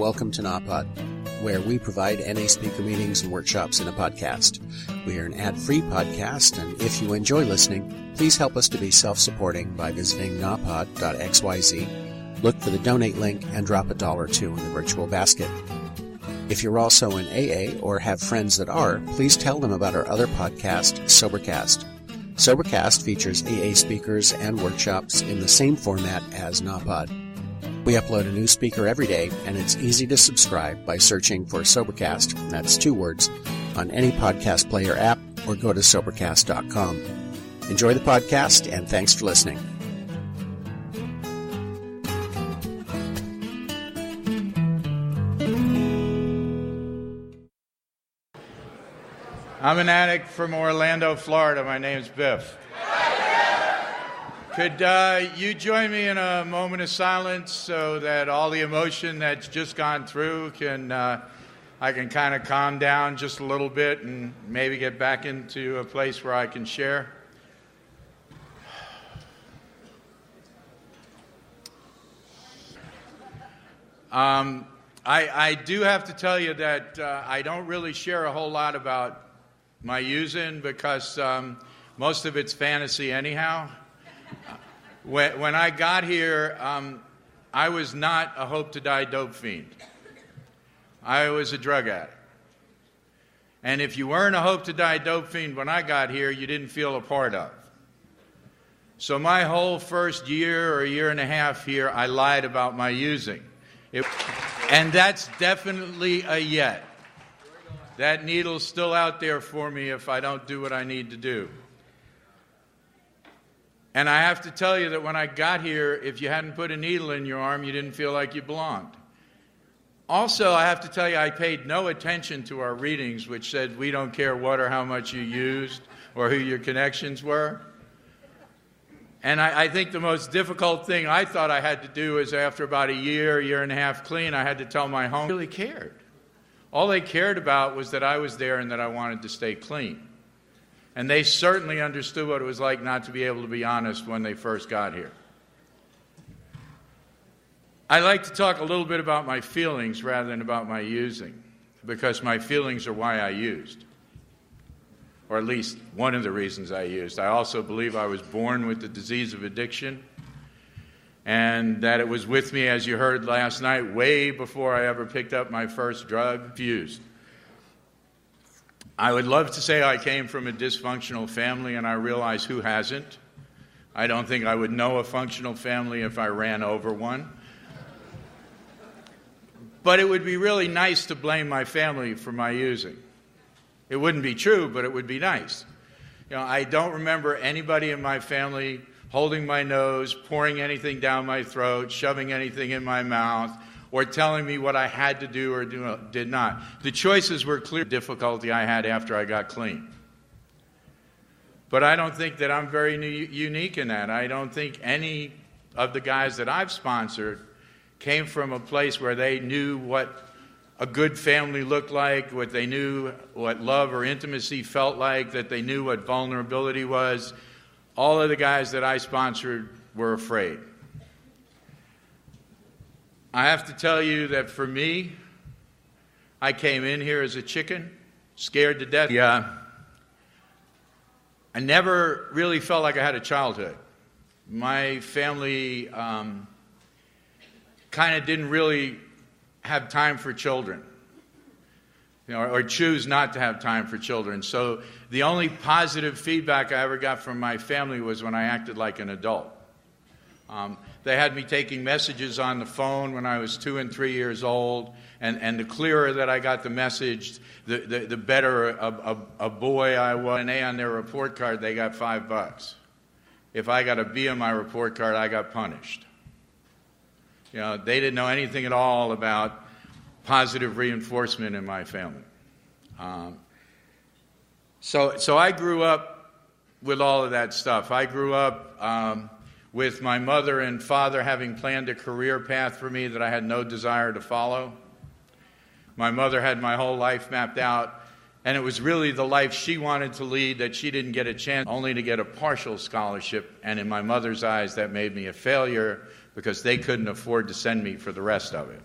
welcome to NAPOD, where we provide NA speaker meetings and workshops in a podcast. We are an ad-free podcast, and if you enjoy listening, please help us to be self-supporting by visiting napod.xyz, look for the donate link, and drop $1 or $2 in the virtual basket. If you're also in AA or have friends that are, please tell them about our other podcast, Sobercast. Sobercast features AA speakers and workshops in the same format as NAPOD. We upload a new speaker every day, and it's easy to subscribe by searching for Sobercast, that's 2 words, on any podcast player app, or go to Sobercast.com. Enjoy the podcast, and thanks for listening. I'm an addict from Orlando, Florida. My name's Biff. Could you join me in a moment of silence so that all the emotion that's just gone through I can kind of calm down just a little bit and maybe get back into a place where I can share? I do have to tell you that I don't really share a whole lot about my using because most of it's fantasy anyhow. When I got here, I was not a hope-to-die dope fiend. I was a drug addict. And if you weren't a hope-to-die dope fiend when I got here, you didn't feel a part of. So my whole first year or year and a half here, I lied about my using. And that's definitely a yet. That needle's still out there for me if I don't do what I need to do. And I have to tell you that when I got here, if you hadn't put a needle in your arm, you didn't feel like you belonged. Also, I have to tell you, I paid no attention to our readings, which said we don't care what or how much you used or who your connections were. And I think the most difficult thing I thought I had to do is after about a year and a half clean, I had to tell my home really cared. All they cared about was that I was there and that I wanted to stay clean. And they certainly understood what it was like not to be able to be honest when they first got here. I like to talk a little bit about my feelings rather than about my using, because my feelings are why I used, or at least one of the reasons I used. I also believe I was born with the disease of addiction, and that it was with me, as you heard last night, way before I ever picked up my first drug, fused. I would love to say I came from a dysfunctional family, and I realize who hasn't. I don't think I would know a functional family if I ran over one. But it would be really nice to blame my family for my using. It wouldn't be true, but it would be nice. You know, I don't remember anybody in my family holding my nose, pouring anything down my throat, shoving anything in my mouth, or telling me what I had to do or did not. The choices were clear. Difficulty I had after I got clean. But I don't think that I'm very unique in that. I don't think any of the guys that I've sponsored came from a place where they knew what a good family looked like, what they knew what love or intimacy felt like, that they knew what vulnerability was. All of the guys that I sponsored were afraid. I have to tell you that for me, I came in here as a chicken, scared to death. I never really felt like I had a childhood. My family kind of didn't really have time for children, or choose not to have time for children. So the only positive feedback I ever got from my family was when I acted like an adult. They had me taking messages on the phone when I was 2 and 3 years old, and the clearer that I got the message, the better a boy I was. An A on their report card, they got $5. If I got a B on my report card, I got punished. You know, they didn't know anything at all about positive reinforcement in my family. So I grew up with all of that stuff. I grew up with my mother and father having planned a career path for me that I had no desire to follow. My mother had my whole life mapped out, and it was really the life she wanted to lead that she didn't get a chance, only to get a partial scholarship, and in my mother's eyes that made me a failure because they couldn't afford to send me for the rest of it.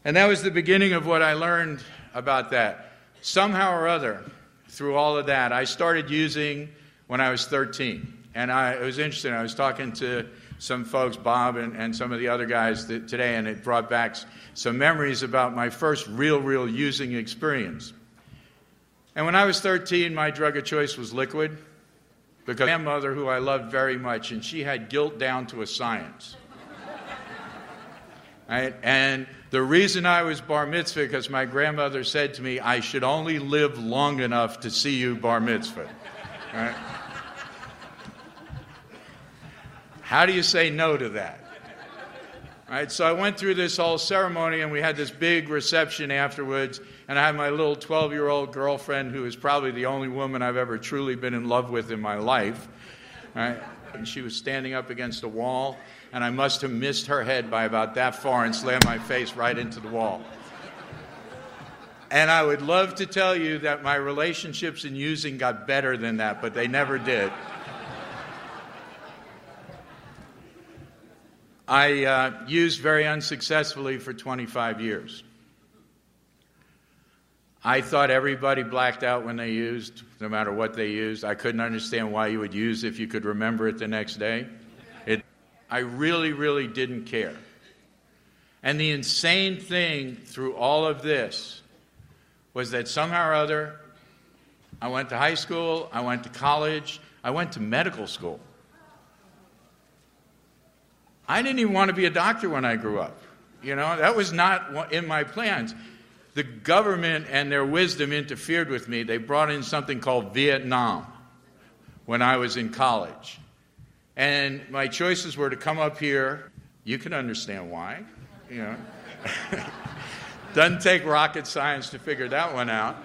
And that was the beginning of what I learned about that. Somehow or other, through all of that, I started using when I was 13. And it was interesting. I was talking to some folks, Bob and some of the other guys today, and it brought back some memories about my first real using experience. And when I was 13, my drug of choice was liquid, because my grandmother, who I loved very much, and she had guilt down to a science. Right? And the reason I was bar mitzvah, because my grandmother said to me, I should only live long enough to see you bar mitzvah. Right? How do you say no to that? Right? So I went through this whole ceremony, and we had this big reception afterwards, and I had my little 12-year-old girlfriend, who is probably the only woman I've ever truly been in love with in my life. Right? And she was standing up against a wall, and I must have missed her head by about that far and slammed my face right into the wall. And I would love to tell you that my relationships in using got better than that, but they never did. I used very unsuccessfully for 25 years. I thought everybody blacked out when they used, no matter what they used. I couldn't understand why you would use if you could remember it the next day. I really didn't care. And the insane thing through all of this was that somehow or other, I went to high school, I went to college, I went to medical school. I didn't even want to be a doctor when I grew up. You know, that was not in my plans. The government and their wisdom interfered with me. They brought in something called Vietnam when I was in college. And my choices were to come up here. You can understand why, you know. Doesn't take rocket science to figure that one out.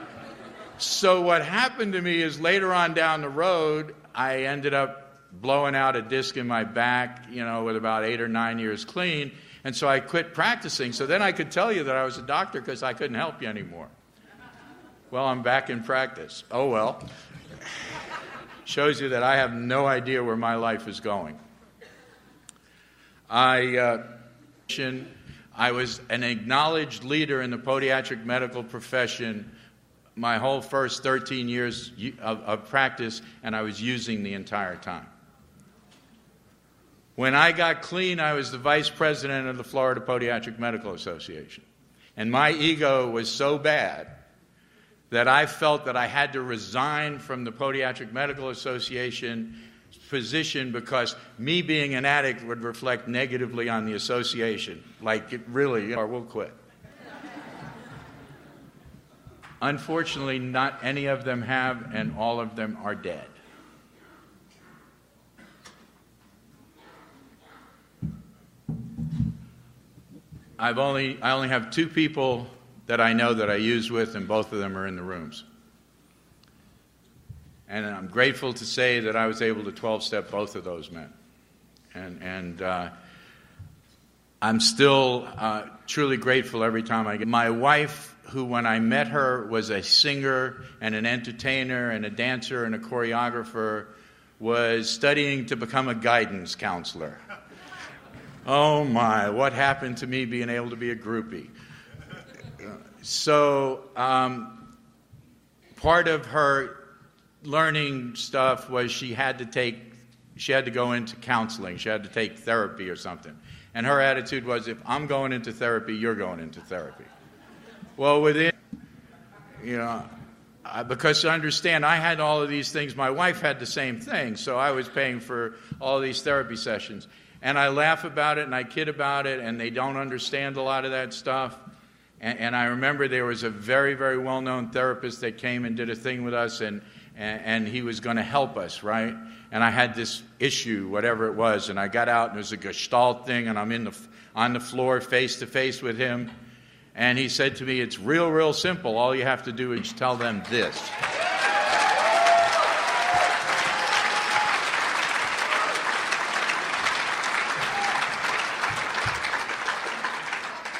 So what happened to me is later on down the road, I ended up blowing out a disc in my back, you know, with about 8 or 9 years clean. And so I quit practicing. So then I could tell you that I was a doctor because I couldn't help you anymore. Well, I'm back in practice. Oh, well. Shows you that I have no idea where my life is going. I was an acknowledged leader in the podiatric medical profession my whole first 13 years of practice, and I was using the entire time. When I got clean, I was the vice president of the Florida Podiatric Medical Association. And my ego was so bad that I felt that I had to resign from the Podiatric Medical Association position because me being an addict would reflect negatively on the association. Like, it really, or we'll quit. Unfortunately, not any of them have, and all of them are dead. I only have 2 people that I know that I use with, and both of them are in the rooms. And I'm grateful to say that I was able to 12-step both of those men. And I'm still truly grateful every time I get. My wife, who when I met her was a singer and an entertainer and a dancer and a choreographer, was studying to become a guidance counselor. Oh my, what happened to me being able to be a groupie? So part of her learning stuff was she had to go into counseling. She had to take therapy or something. And her attitude was, if I'm going into therapy, you're going into therapy. Well, because to understand, I had all of these things. My wife had the same thing, so I was paying for all these therapy sessions. And I laugh about it and I kid about it, and they don't understand a lot of that stuff. And I remember there was a very, very well-known therapist that came and did a thing with us, and he was going to help us, right? And I had this issue, whatever it was, and I got out, and it was a Gestalt thing, and I'm on the floor face-to-face with him. And he said to me, it's real simple. All you have to do is tell them this.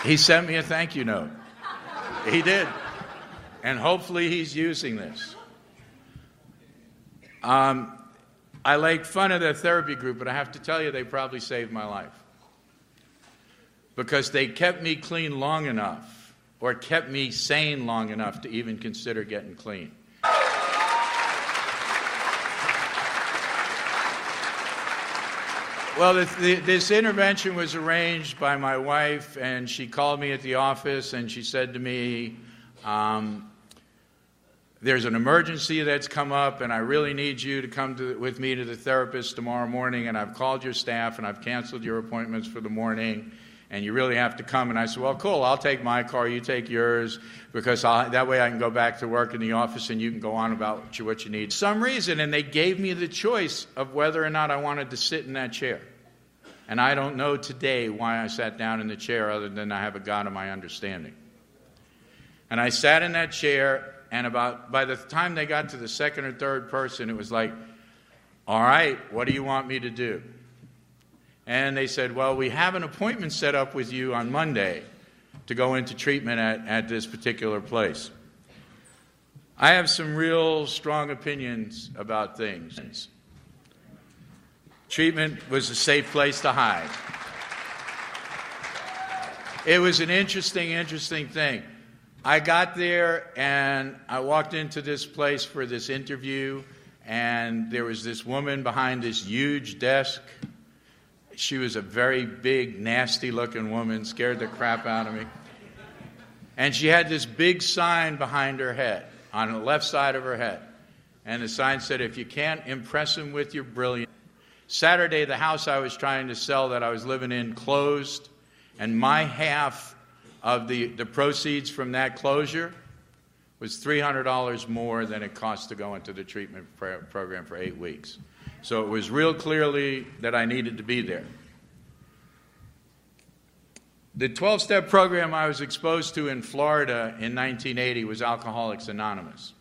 He sent me a thank you note. He did. And hopefully he's using this. I make fun of their therapy group, but I have to tell you, they probably saved my life. because they kept me clean long enough, or kept me sane long enough to even consider getting clean. Well, this intervention was arranged by my wife, and she called me at the office, and she said to me, there's an emergency that's come up, and I really need you to come with me to the therapist tomorrow morning, and I've called your staff, and I've canceled your appointments for the morning, and you really have to come. And I said, well, cool, I'll take my car, you take yours, because that way I can go back to work in the office, and you can go on about what you need. For some reason, and they gave me the choice of whether or not I wanted to sit in that chair. And I don't know today why I sat down in the chair, other than I have a God of my understanding. And I sat in that chair, and by the time they got to the second or third person, it was like, all right, what do you want me to do? And they said, well, we have an appointment set up with you on Monday to go into treatment at this particular place. I have some real strong opinions about things. Treatment was a safe place to hide. It was an interesting thing. I got there, and I walked into this place for this interview, and there was this woman behind this huge desk. She was a very big, nasty-looking woman, scared the crap out of me. And she had this big sign behind her head, on the left side of her head. And the sign said, if you can't impress him with your brilliance. Saturday, the house I was trying to sell that I was living in closed, and my half of the proceeds from that closure was $300 more than it cost to go into the treatment program for 8 weeks. So it was real clearly that I needed to be there. The 12-step program I was exposed to in Florida in 1980 was Alcoholics Anonymous.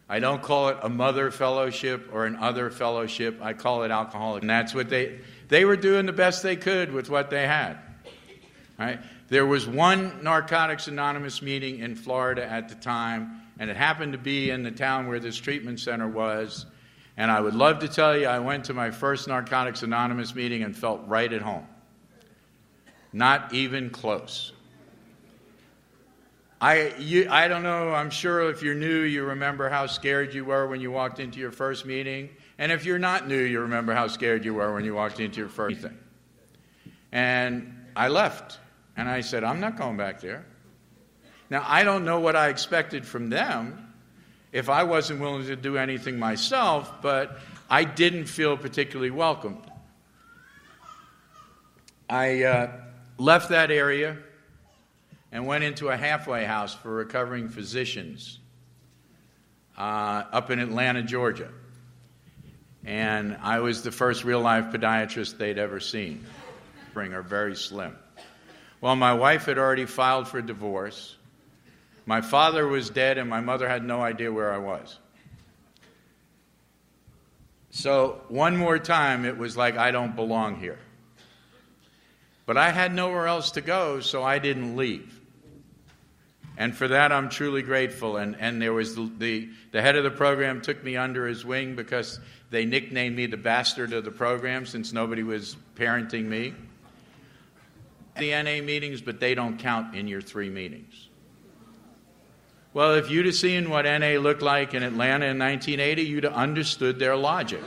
I don't call it a mother fellowship or an other fellowship. I call it Alcoholics. And that's what they were doing the best they could with what they had. Right? There was one Narcotics Anonymous meeting in Florida at the time, and it happened to be in the town where this treatment center was. And I would love to tell you I went to my first Narcotics Anonymous meeting and felt right at home. Not even close. I don't know, I'm sure if you're new, you remember how scared you were when you walked into your first meeting. And if you're not new, you remember how scared you were when you walked into your first meeting. And I left. And I said, I'm not going back there. Now, I don't know what I expected from them if I wasn't willing to do anything myself, but I didn't feel particularly welcomed. I left that area and went into a halfway house for recovering physicians up in Atlanta, Georgia. And I was the first real-life podiatrist they'd ever seen. Bring her very slim. Well, my wife had already filed for divorce. My father was dead, and my mother had no idea where I was. So one more time, it was like I don't belong here. But I had nowhere else to go, so I didn't leave. And for that, I'm truly grateful. And there was the head of the program took me under his wing because they nicknamed me the bastard of the program since nobody was parenting me. The NA meetings, but they don't count in your 3 meetings. Well, if you'd have seen what NA looked like in Atlanta in 1980, you'd have understood their logic.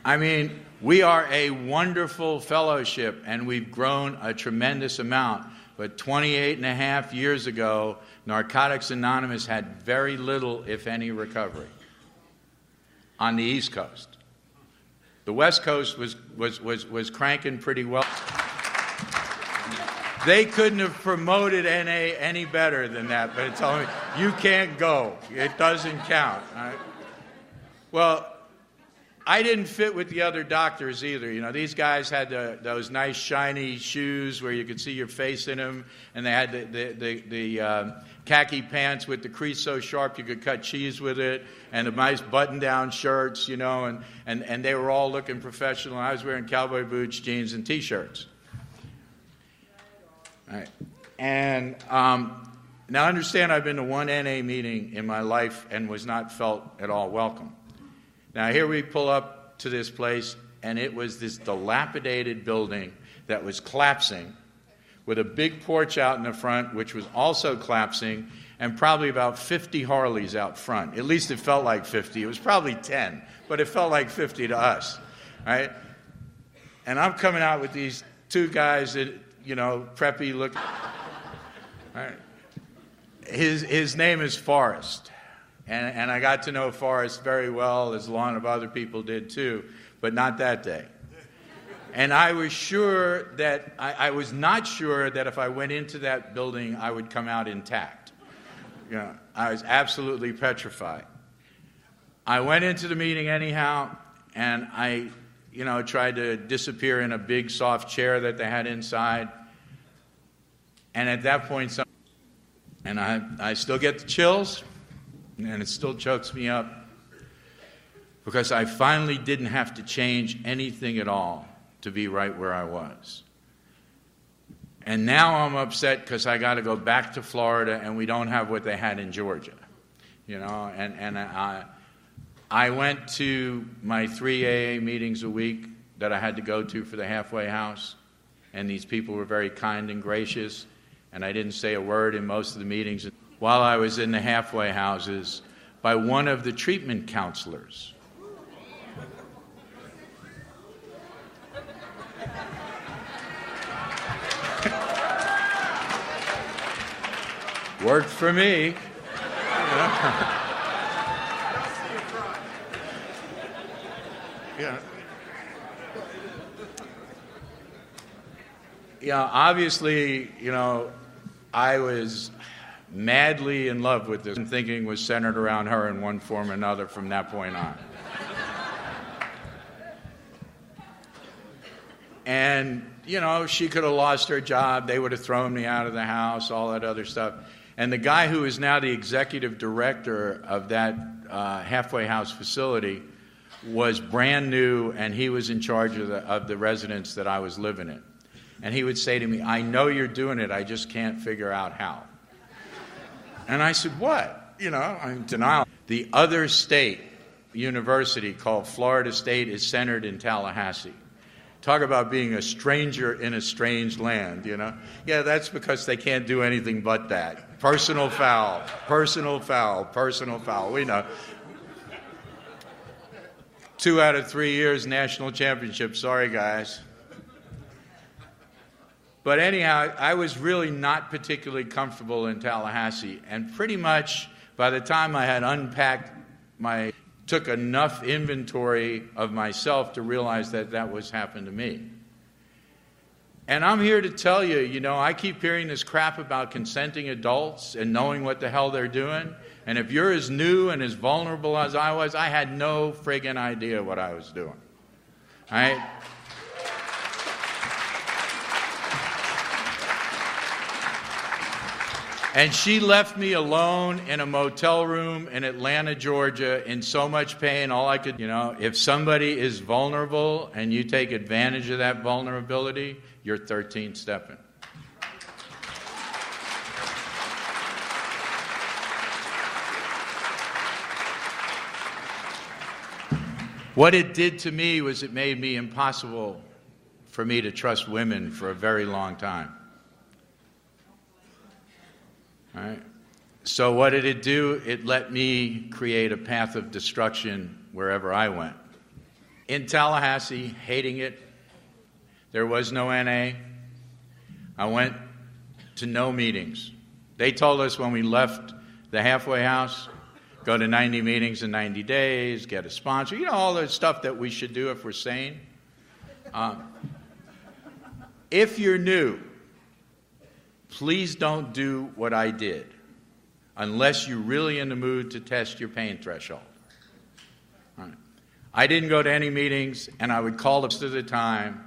I mean, we are a wonderful fellowship, and we've grown a tremendous amount. But 28 and a half years ago, Narcotics Anonymous had very little, if any, recovery on the East Coast. The West Coast was cranking pretty well. They couldn't have promoted NA any better than that, but it's only, you can't go. It doesn't count. Right? Well, I didn't fit with the other doctors either. You know, these guys had those nice shiny shoes where you could see your face in them, and they had the khaki pants with the crease so sharp you could cut cheese with it, and the nice button-down shirts, you know, and they were all looking professional. I was wearing cowboy boots, jeans, and T-shirts. All right. And now understand I've been to one NA meeting in my life and was not felt at all welcome. Now here we pull up to this place, and it was this dilapidated building that was collapsing with a big porch out in the front, which was also collapsing, and probably about 50 Harleys out front. At least it felt like 50. It was probably 10, but it felt like 50 to us, right? And I'm coming out with these two guys that, preppy look. Right? His name is Forrest, and I got to know Forrest very well, as a lot of other people did too, but not that day. And I was sure that, I was not sure that if I went into that building, I would come out intact. I was absolutely petrified. I went into the meeting anyhow, and I, tried to disappear in a big soft chair that they had inside. And at that point, and I still get the chills, and it still chokes me up, because I finally didn't have to change anything at all to be right where I was. And now I'm upset because I got to go back to Florida, and we don't have what they had in Georgia. And I went to my 3 AA meetings a week that I had to go to for the halfway house, and these people were very kind and gracious, and I didn't say a word in most of the meetings. While I was in the halfway houses, by one of the treatment counselors. Worked for me. Obviously, I was madly in love with this, and thinking was centered around her in one form or another from that point on. And, she could have lost her job. They would have thrown me out of the house, all that other stuff. And the guy who is now the executive director of that halfway house facility was brand new, and he was in charge of the residents that I was living in. And he would say to me, "I know you're doing it, I just can't figure out how." And I said, "What?" I'm in denial. The other state university called Florida State is centered in Tallahassee. Talk about being a stranger in a strange land, Yeah, that's because they can't do anything but that. Personal foul, personal foul, personal foul. We know. 2 out of 3 years, national championship. Sorry, guys. But anyhow, I was really not particularly comfortable in Tallahassee. And pretty much by the time I had unpacked took enough inventory of myself to realize that that was happened to me. And I'm here to tell you, I keep hearing this crap about consenting adults and knowing what the hell they're doing. And if you're as new and as vulnerable as I was, I had no friggin' idea what I was doing. All right? And she left me alone in a motel room in Atlanta, Georgia, in so much pain, all I could, if somebody is vulnerable and you take advantage of that vulnerability, you're 13 stepping. What it did to me was it made me impossible for me to trust women for a very long time. All right. So what did it do? It let me create a path of destruction wherever I went. In Tallahassee, hating it, there was no NA. I went to no meetings. They told us when we left the halfway house, go to 90 meetings in 90 days, get a sponsor, all the stuff that we should do if we're sane. If you're new, please don't do what I did unless you're really in the mood to test your pain threshold. All right. I didn't go to any meetings, and I would call most of the time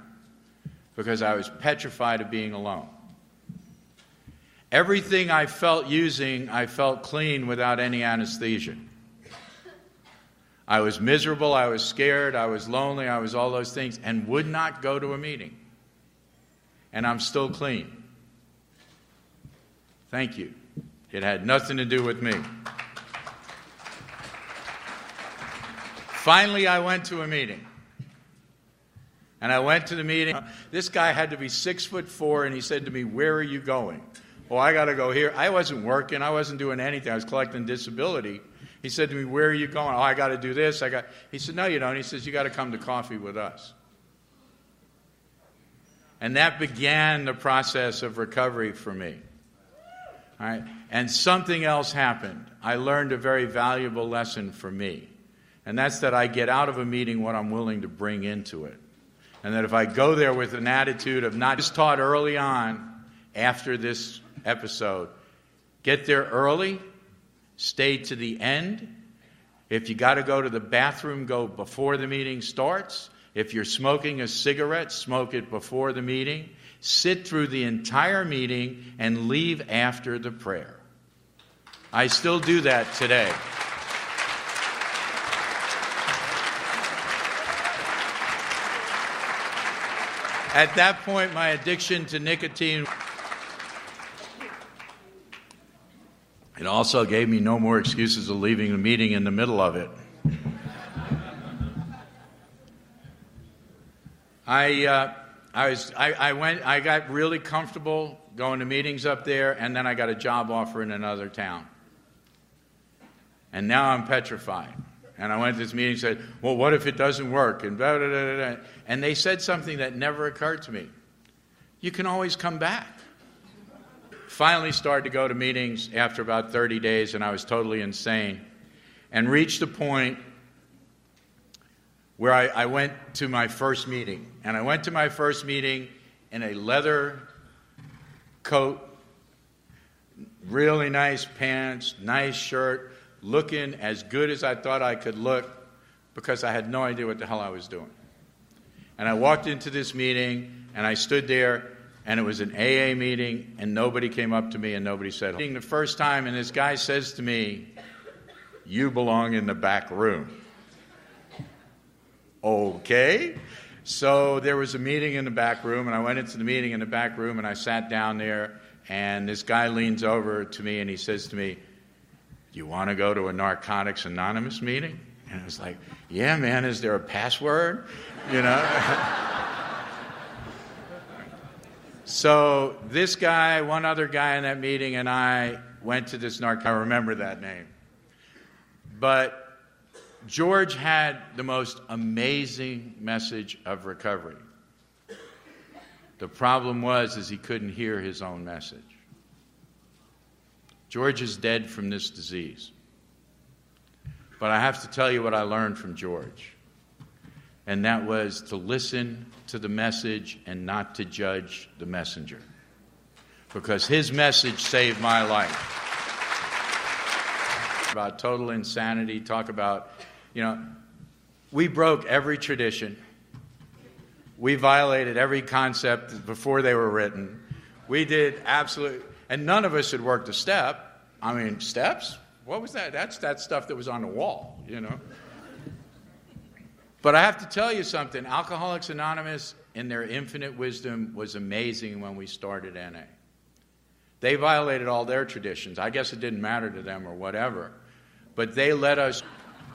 because I was petrified of being alone. Everything I felt using, I felt clean without any anesthesia. I was miserable, I was scared, I was lonely, I was all those things, and would not go to a meeting. And I'm still clean. Thank you. It had nothing to do with me. Finally, I went to a meeting. And I went to the meeting. This guy had to be 6'4", and he said to me, "Where are you going?" "Oh, I got to go here." I wasn't working. I wasn't doing anything. I was collecting disability. He said to me, "Where are you going?" "Oh, I got to do this." He said, "No, you don't." He says, "You got to come to coffee with us." And that began the process of recovery for me. All right? And something else happened. I learned a very valuable lesson for me. And that's that I get out of a meeting what I'm willing to bring into it. And that if I go there with an attitude of not just taught early on after this episode, get there early, stay to the end. If you got to go to the bathroom, go before the meeting starts. If you're smoking a cigarette, smoke it before the meeting. Sit through the entire meeting and leave after the prayer. I still do that today. At that point, my addiction to nicotine, it also gave me no more excuses of leaving the meeting in the middle of it. I got really comfortable going to meetings up there, and then I got a job offer in another town. And now I'm petrified. And I went to this meeting and said, "Well, what if it doesn't work?" And blah, blah, blah, blah. And they said something that never occurred to me. You can always come back. Finally started to go to meetings after about 30 days, and I was totally insane. And reached a point where I went to my first meeting. And I went to my first meeting in a leather coat, really nice pants, nice shirt, looking as good as I thought I could look because I had no idea what the hell I was doing. And I walked into this meeting, and I stood there, and it was an AA meeting, and nobody came up to me, and nobody said, the first time, and this guy says to me, "You belong in the back room." Okay. So there was a meeting in the back room, and I went into the meeting in the back room, and I sat down there, and this guy leans over to me, and he says to me, "You want to go to a Narcotics Anonymous meeting?" And I was like, "Yeah, man, is there a password?" You know? So this guy, one other guy in that meeting, and I went to this I remember that name. But George had the most amazing message of recovery. The problem was he couldn't hear his own message. George is dead from this disease. But I have to tell you what I learned from George. And that was to listen to the message and not to judge the messenger. Because his message saved my life. About total insanity, talk about, we broke every tradition. We violated every concept before they were written. We did absolutely, and none of us had worked a step. I mean, steps? What was that? That's that stuff that was on the wall, But I have to tell you something. Alcoholics Anonymous, in their infinite wisdom, was amazing when we started NA. They violated all their traditions. I guess it didn't matter to them or whatever. But they let us...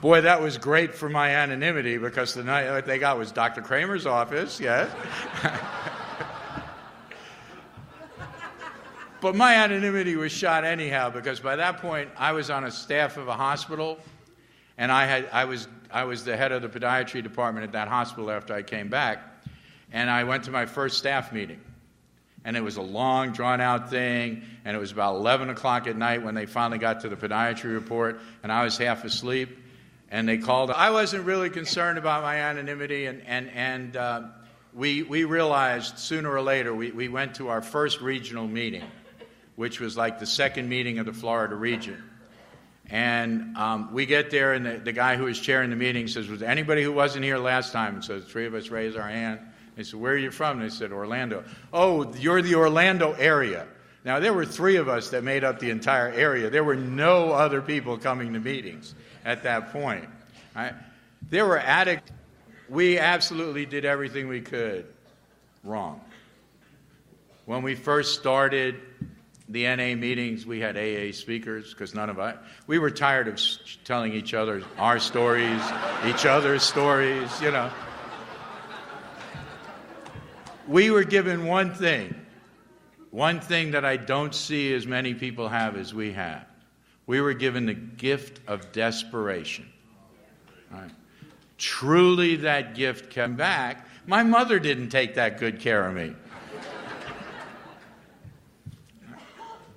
Boy, that was great for my anonymity because the night what they got was Dr. Kramer's office, yes. But my anonymity was shot anyhow because by that point I was on a staff of a hospital, and I was the head of the podiatry department at that hospital after I came back, and I went to my first staff meeting. And it was a long, drawn-out thing, and it was about 11 o'clock at night when they finally got to the podiatry report, and I was half asleep, and they called. I wasn't really concerned about my anonymity, and we realized sooner or later, we went to our first regional meeting, which was like the second meeting of the Florida region. And we get there, and the guy who was chairing the meeting says, "Was there anybody who wasn't here last time?" And so the three of us raised our hand. They said, "Where are you from?" And they said, "Orlando." "Oh, you're the Orlando area." Now, there were three of us that made up the entire area. There were no other people coming to meetings at that point. Right? There were addicts. We absolutely did everything we could wrong. When we first started the NA meetings, we had AA speakers because none of us. We were tired of telling each other our stories, each other's stories, We were given one thing that I don't see as many people have as we have. We were given the gift of desperation. Right? Truly, that gift came back. My mother didn't take that good care of me.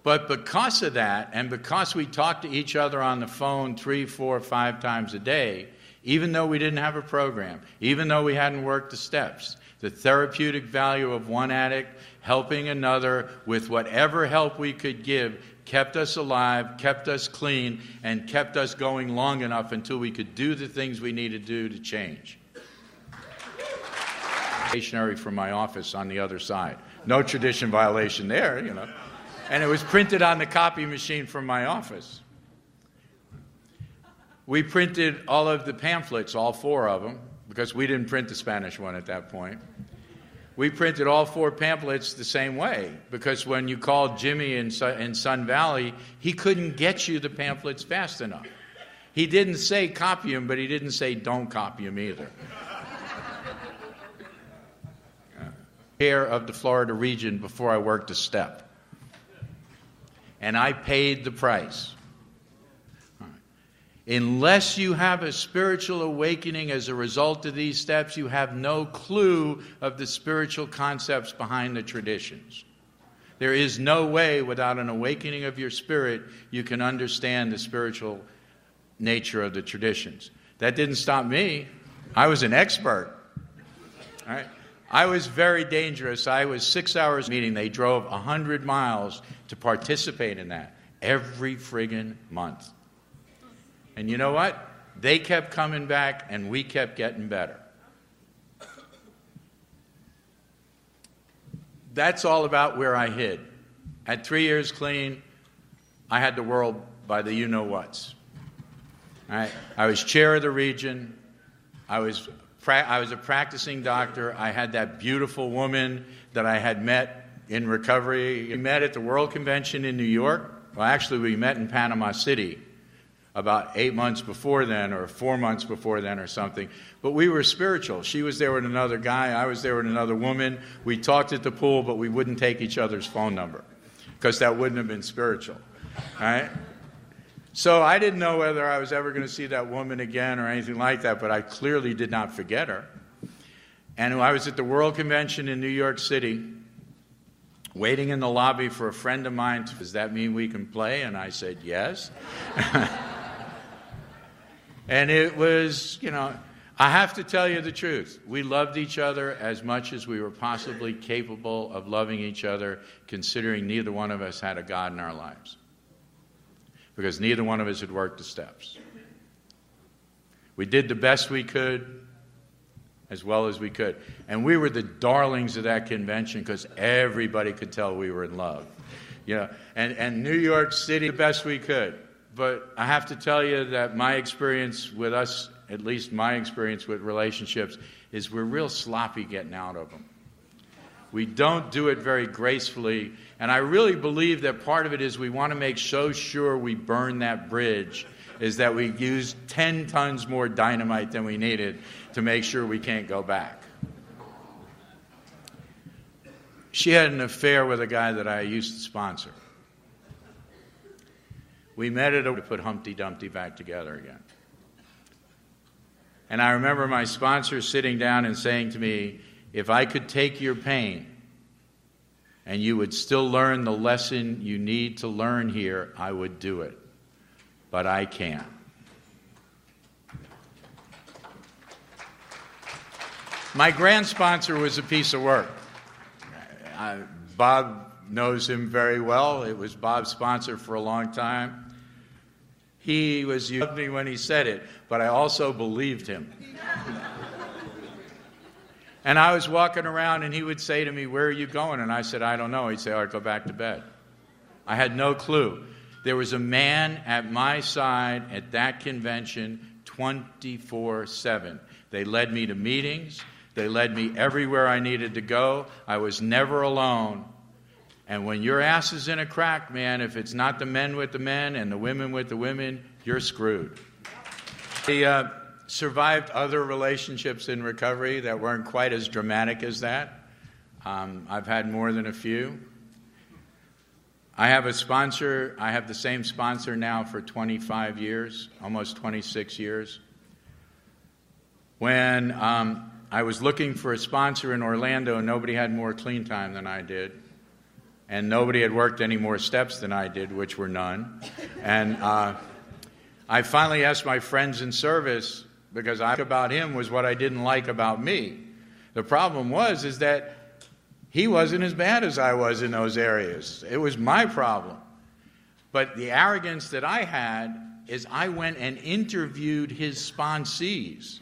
But because of that, and because we talked to each other on the phone 3, 4, 5 times a day, even though we didn't have a program, even though we hadn't worked the steps, the therapeutic value of one addict helping another with whatever help we could give kept us alive, kept us clean, and kept us going long enough until we could do the things we needed to do to change. Stationery from my office on the other side. No tradition violation there, you know. And it was printed on the copy machine from my office. We printed all of the pamphlets, all 4 of them, because we didn't print the Spanish one at that point. We printed all 4 pamphlets the same way, because when you called Jimmy in Sun Valley, he couldn't get you the pamphlets fast enough. He didn't say copy them, but he didn't say don't copy them either. Chair of the Florida region before I worked a step. And I paid the price. Unless you have a spiritual awakening as a result of these steps, you have no clue of the spiritual concepts behind the traditions. There is no way, without an awakening of your spirit, you can understand the spiritual nature of the traditions. That didn't stop me. I was an expert. All right? I was very dangerous. I was 6 hours meeting. They drove 100 miles to participate in that every friggin' month. And you know what? They kept coming back, and we kept getting better. That's all about where I hid. At 3 years clean, I had the world by the you-know-whats. All right? I was chair of the region. I was a practicing doctor. I had that beautiful woman that I had met in recovery. We met at the World Convention in New York. Well, actually, we met in Panama City about 8 months before then, or 4 months before then or something. But we were spiritual. She was there with another guy. I was there with another woman. We talked at the pool, but we wouldn't take each other's phone number because that wouldn't have been spiritual. All right? So I didn't know whether I was ever going to see that woman again or anything like that, but I clearly did not forget her. And I was at the World Convention in New York City, waiting in the lobby for a friend of mine. Does that mean we can play? And I said, yes. And it was, you know, I have to tell you the truth. We loved each other as much as we were possibly capable of loving each other, considering neither one of us had a God in our lives. Because neither one of us had worked the steps. We did the best we could, as well as we could. And we were the darlings of that convention because everybody could tell we were in love. You know, and New York City, the best we could. But I have to tell you that my experience with us, at least my experience with relationships, is we're real sloppy getting out of them. We don't do it very gracefully. And I really believe that part of it is we want to make so sure we burn that bridge is that we use 10 tons more dynamite than we needed to make sure we can't go back. She had an affair with a guy that I used to sponsor. We met to put Humpty Dumpty back together again. And I remember my sponsor sitting down and saying to me, if I could take your pain and you would still learn the lesson you need to learn here, I would do it. But I can't. My grand sponsor was a piece of work. Bob knows him very well. It was Bob's sponsor for a long time. He was using me when he said it, but I also believed him. And I was walking around, and he would say to me, where are you going? And I said, I don't know. He'd say, all right, go back to bed. I had no clue. There was a man at my side at that convention 24/7. They led me to meetings. They led me everywhere I needed to go. I was never alone. And when your ass is in a crack, man, if it's not the men with the men and the women with the women, you're screwed. He survived other relationships in recovery that weren't quite as dramatic as that. I've had more than a few. I have a sponsor. I have the same sponsor now for 25 years, almost 26 years. When I was looking for a sponsor in Orlando, nobody had more clean time than I did. And nobody had worked any more steps than I did, which were none. And I finally asked my friends in service, because I about him was what I didn't like about me. The problem is that he wasn't as bad as I was in those areas. It was my problem. But the arrogance that I had is I went and interviewed his sponsees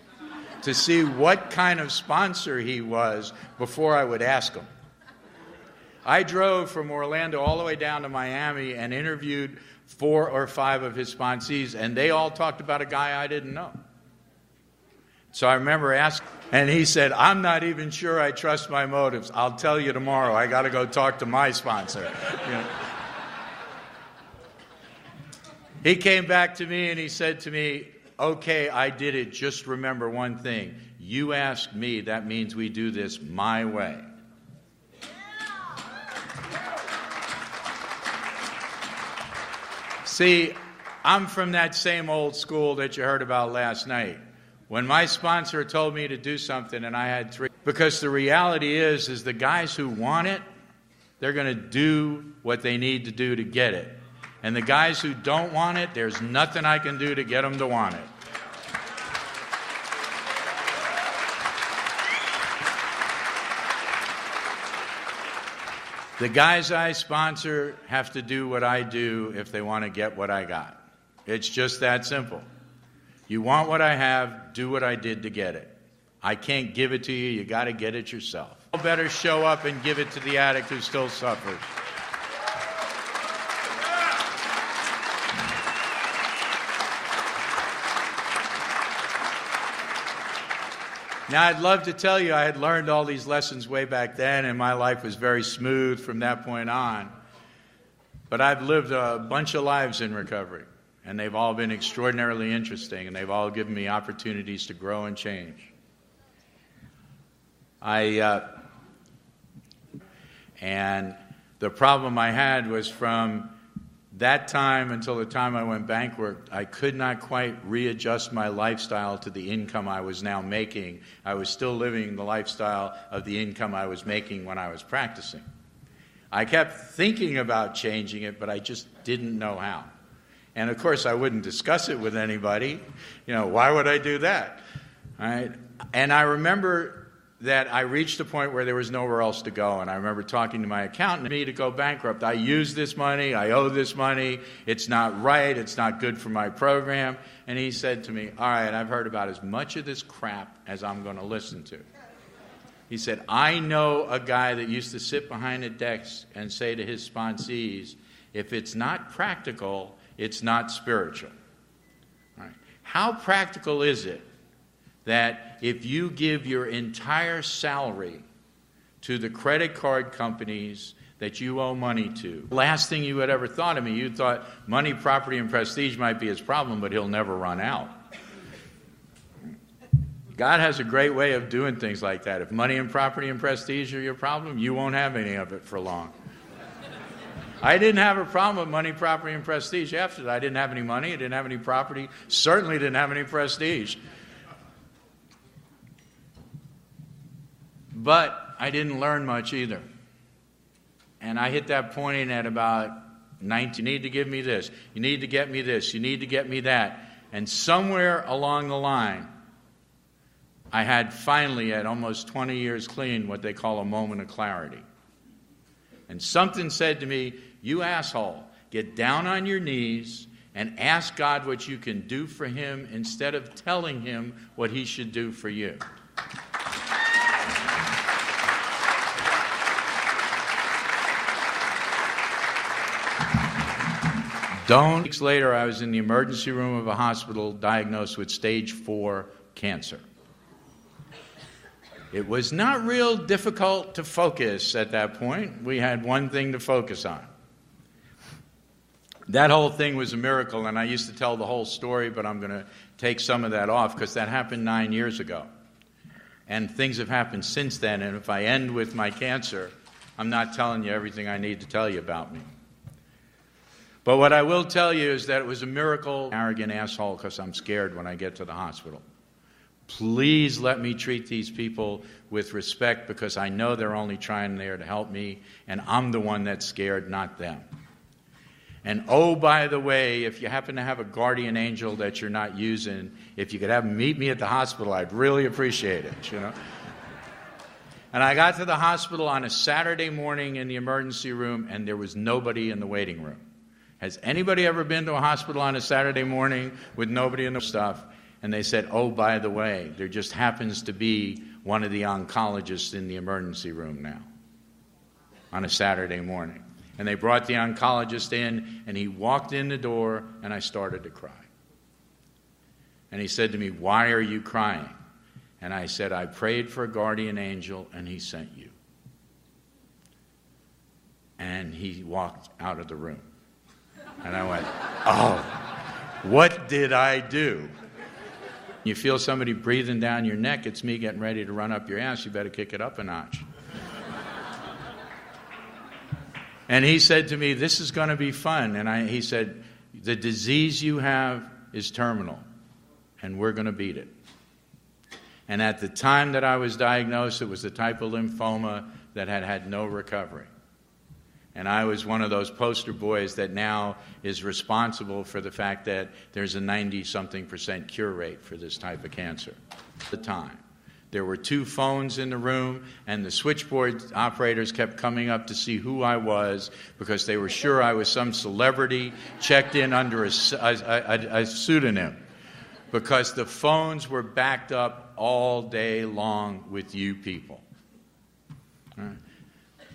to see what kind of sponsor he was before I would ask him. I drove from Orlando all the way down to Miami and interviewed 4 or 5 of his sponsees, and they all talked about a guy I didn't know. So I remember asking, and he said, "I'm not even sure I trust my motives. I'll tell you tomorrow. I got to go talk to my sponsor." You know. He came back to me and he said to me, "Okay, I did it. Just remember one thing. You asked me. That means we do this my way." See, I'm from that same old school that you heard about last night. When my sponsor told me to do something and I had 3, because the reality is the guys who want it, they're going to do what they need to do to get it. And the guys who don't want it, there's nothing I can do to get them to want it. The guys I sponsor have to do what I do if they want to get what I got. It's just that simple. You want what I have, do what I did to get it. I can't give it to you, you got to get it yourself. You better show up and give it to the addict who still suffers. Now, I'd love to tell you I had learned all these lessons way back then, and my life was very smooth from that point on. But I've lived a bunch of lives in recovery, and they've all been extraordinarily interesting, and they've all given me opportunities to grow and change. And the problem I had was from that time until the time I went bankrupt, I could not quite readjust my lifestyle to the income I was now making. I was still living the lifestyle of the income I was making when I was practicing. I kept thinking about changing it, but I just didn't know how. And of course, I wouldn't discuss it with anybody. You know, why would I do that? All right? And I remember that I reached a point where there was nowhere else to go. And I remember talking to my accountant, me to go bankrupt. I use this money, I owe this money, it's not right, it's not good for my program. And he said to me, "All right, I've heard about as much of this crap as I'm going to listen to." He said, "I know a guy that used to sit behind a desk and say to his sponsees, if it's not practical, it's not spiritual." All right. How practical is it that if you give your entire salary to the credit card companies that you owe money to, last thing you had ever thought of me, you thought money, property, and prestige might be his problem, but he'll never run out. God has a great way of doing things like that. If money and property and prestige are your problem, you won't have any of it for long. I didn't have a problem with money, property, and prestige after that. I didn't have any money, I didn't have any property, certainly didn't have any prestige. But I didn't learn much either. And I hit that point at about 19. You need to give me this. You need to get me this. You need to get me that. And somewhere along the line, I had finally, at almost 20 years clean, what they call a moment of clarity. And something said to me, "You asshole, get down on your knees and ask God what you can do for him instead of telling him what he should do for you." Weeks later, I was in the emergency room of a hospital diagnosed with stage 4 cancer. It was not real difficult to focus at that point. We had one thing to focus on. That whole thing was a miracle, and I used to tell the whole story, but I'm going to take some of that off because that happened 9 years ago. And things have happened since then, and if I end with my cancer, I'm not telling you everything I need to tell you about me. But what I will tell you is that it was a miracle. Arrogant asshole, because I'm scared when I get to the hospital. Please let me treat these people with respect, because I know they're only trying there to help me, and I'm the one that's scared, not them. And oh, by the way, if you happen to have a guardian angel that you're not using, if you could have them meet me at the hospital, I'd really appreciate it, you know. And I got to the hospital on a Saturday morning in the emergency room, and there was nobody in the waiting room. Has anybody ever been to a hospital on a Saturday morning with nobody in the stuff? And they said, oh, by the way, there just happens to be one of the oncologists in the emergency room now on a Saturday morning. And they brought the oncologist in, and he walked in the door, and I started to cry. And he said to me, why are you crying? And I said, I prayed for a guardian angel, and he sent you. And he walked out of the room. And I went, oh, what did I do? You feel somebody breathing down your neck, it's me getting ready to run up your ass, you better kick it up a notch. And he said to me, this is going to be fun. And he said, the disease you have is terminal, and we're going to beat it. And at the time that I was diagnosed, it was the type of lymphoma that had had no recovery. And I was one of those poster boys that now is responsible for the fact that there's a 90-something% cure rate for this type of cancer. At the time, there were 2 phones in the room, and the switchboard operators kept coming up to see who I was because they were sure I was some celebrity checked in under a pseudonym, because the phones were backed up all day long with you people. All right.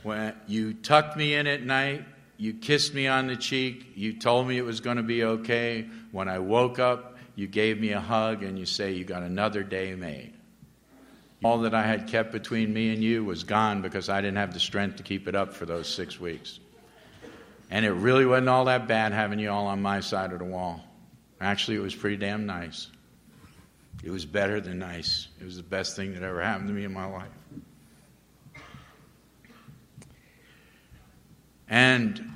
When you tucked me in at night, you kissed me on the cheek, you told me it was going to be okay. When I woke up, you gave me a hug and you say, you got another day made. All that I had kept between me and you was gone because I didn't have the strength to keep it up for those 6 weeks. And it really wasn't all that bad having you all on my side of the wall. Actually, it was pretty damn nice. It was better than nice. It was the best thing that ever happened to me in my life. And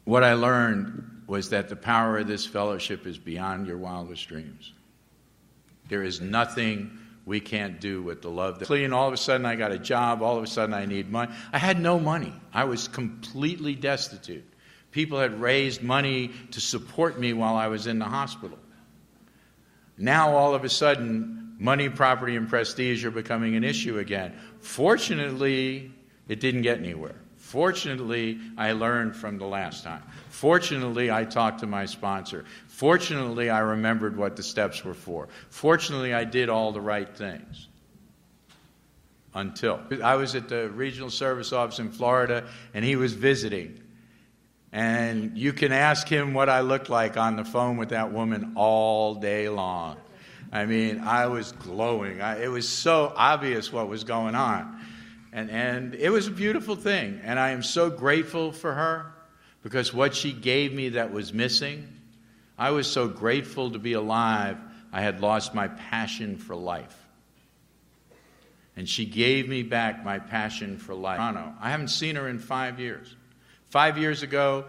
what I learned was that the power of this fellowship is beyond your wildest dreams. There is nothing we can't do with the love. And all of a sudden I got a job, all of a sudden I need money. I had no money. I was completely destitute. People had raised money to support me while I was in the hospital. Now all of a sudden, money, property, and prestige are becoming an issue again. Fortunately, it didn't get anywhere. Fortunately, I learned from the last time. Fortunately, I talked to my sponsor. Fortunately, I remembered what the steps were for. Fortunately, I did all the right things. Until I was at the regional service office in Florida, and he was visiting. And you can ask him what I looked like on the phone with that woman all day long. I mean, I was glowing. It was so obvious what was going on. And it was a beautiful thing, and I am so grateful for her, because what she gave me that was missing, I was so grateful to be alive, I had lost my passion for life. And she gave me back my passion for life. I haven't seen her in 5 years. 5 years ago,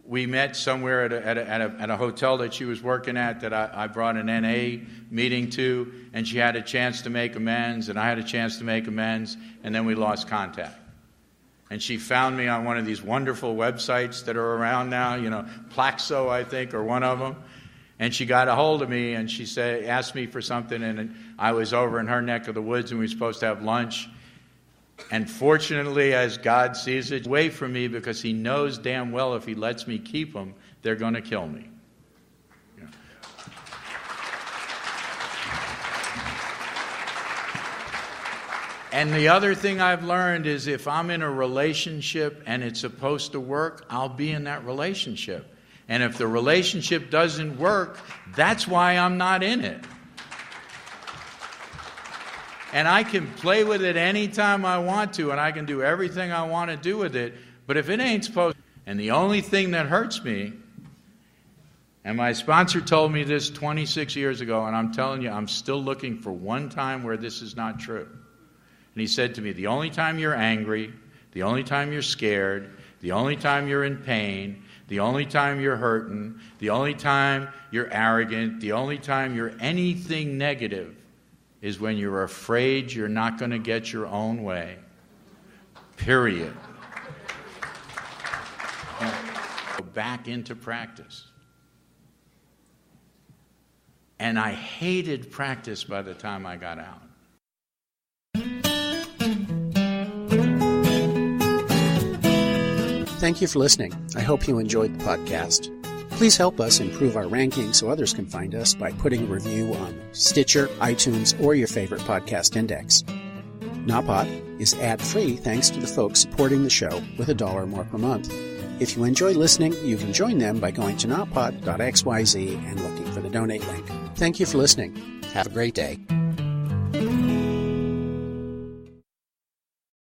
we met somewhere at a hotel that she was working at that I brought an NA meeting to, and she had a chance to make amends, and I had a chance to make amends, and then we lost contact. And she found me on one of these wonderful websites that are around now, you know, Plaxo, I think, or one of them. And she got a hold of me, and she asked me for something, and I was over in her neck of the woods, and we were supposed to have lunch. And fortunately, as God sees it, away from me, because he knows damn well if he lets me keep them, they're going to kill me. Yeah. And the other thing I've learned is if I'm in a relationship and it's supposed to work, I'll be in that relationship. And if the relationship doesn't work, that's why I'm not in it. And I can play with it anytime I want to, and I can do everything I want to do with it, but if it ain't supposed to, and the only thing that hurts me, And my sponsor told me this 26 years ago, and I'm telling you, I'm still looking for one time where this is not true. And he said to me, the only time you're angry, the only time you're scared, the only time you're in pain, the only time you're hurting, the only time you're arrogant, the only time you're anything negative is when you're afraid you're not going to get your own way. Period. Go back into practice. And I hated practice by the time I got out. Thank you for listening. I hope you enjoyed the podcast. Please help us improve our ranking so others can find us by putting a review on Stitcher, iTunes, or your favorite podcast index. NAPOD is ad-free thanks to the folks supporting the show with $1 or more per month. If you enjoy listening, you can join them by going to napod.xyz and looking for the donate link. Thank you for listening. Have a great day.